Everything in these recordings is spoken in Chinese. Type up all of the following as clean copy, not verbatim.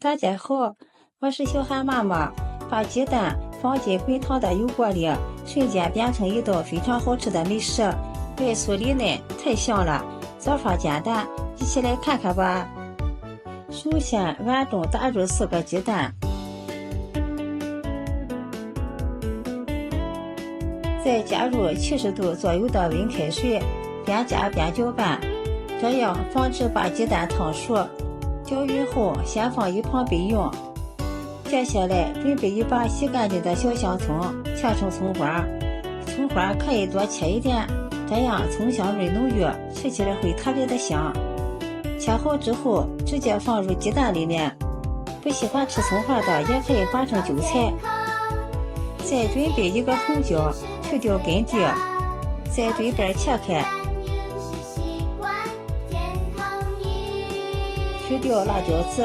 大家好，我是小韩妈妈。把鸡蛋放进滚烫的油锅里，瞬间变成一道非常好吃的美食，外酥里嫩，太香了。做法简单，一起来看看吧。首先，碗中打入4个鸡蛋，再加入70度左右的温开水，边加边搅拌，这样防止把鸡蛋烫熟。搅匀后，先放一旁备用。接下来准备一把洗干净的小香葱，切成葱花。葱花可以多切一点，这样葱香味浓郁，吃起来会特别的香。切好之后，直接放入鸡蛋里面。不喜欢吃葱花的，也可以换成韭菜。再准备一个红椒，去掉根蒂，在对半切开。去掉辣椒籽，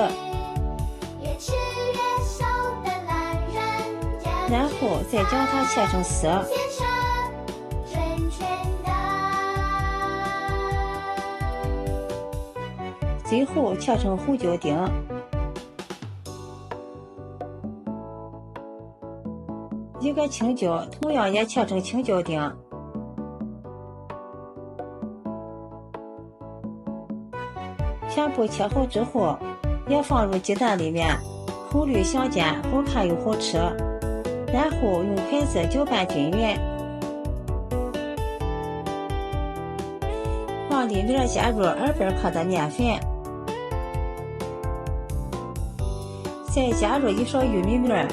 然后再将它切成丝，最后切成红椒丁。一个青椒同样也切成青椒丁。全部切好之后，也放入鸡蛋里面，红绿相间，好看又好吃。然后用筷子搅拌均匀，往里面加入200克的面粉，再加入一勺玉米面，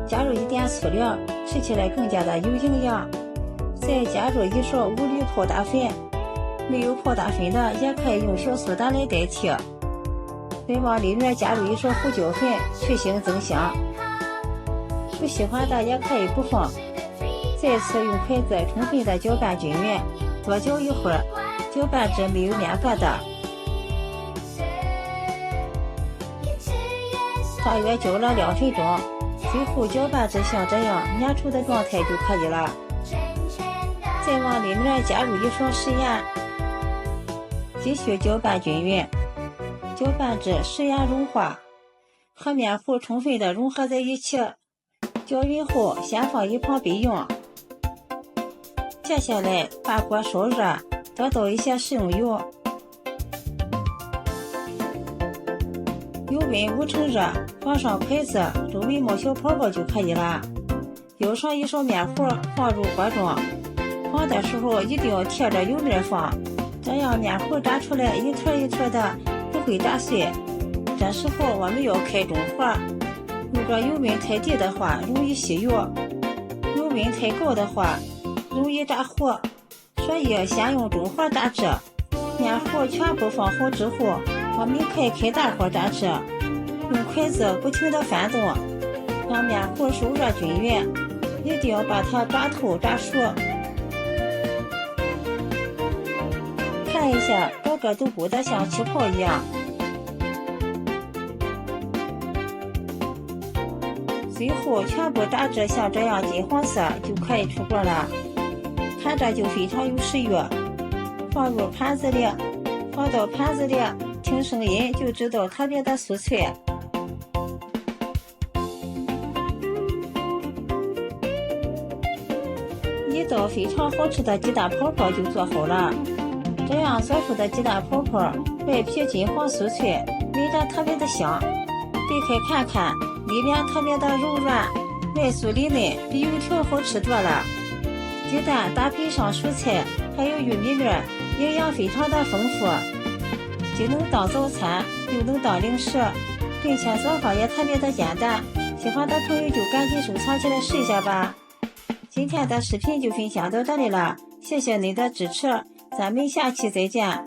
加入一点粗粮，吃起来更加的有营养。再加入一勺5粒泡打粉。没有泡打粉的，也可以用小苏打来代替。再往里面加入一勺胡椒粉，去腥增香。不喜欢的也可以不放。再次用筷子充分的搅拌均匀，多搅一会儿，搅拌至没有面疙瘩。大约搅了2分钟，最后搅拌至像这样粘稠的状态就可以了。再往里面加入一勺食盐。继续搅拌均匀，搅拌至食盐融化，和面糊充分的融合在一起。搅匀后，先放一旁备用。接下来把锅烧热，多倒一些食用油，油温5成热，放上筷子，周围冒小泡泡就可以了。舀上一勺面糊，放入锅中，放的时候一定要贴着油面放。这样面糊炸出来一坨一坨的，不会炸碎。这时候我们要开中火，如果油温太低的话，容易吸油；油温太高的话，容易炸糊。所以先用中火炸制。面糊全部放好之后，我们可以开大火炸制，用筷子不停地翻动，让面糊受热均匀，一定要把它炸透炸熟。看一下，个个都鼓得像气泡一样。最后全部炸至像这样金黄色就可以出锅了，看着就非常有食欲。放入盘子里，放到盘子里，听声音就知道特别的酥脆。一道非常好吃的鸡蛋泡泡就做好了。这样做出的鸡蛋泡泡，外皮金黄酥脆，味道特别的香。掰开看看，里面特别的柔软，外酥里嫩，比油条好吃多了。鸡蛋搭配上蔬菜，还有玉米面，营养非常的丰富，既能当早餐，又能当零食，并且做法也特别的简单。喜欢的朋友就赶紧收藏起来试一下吧。今天的视频就分享到这里了，谢谢你的支持。咱们下期再见。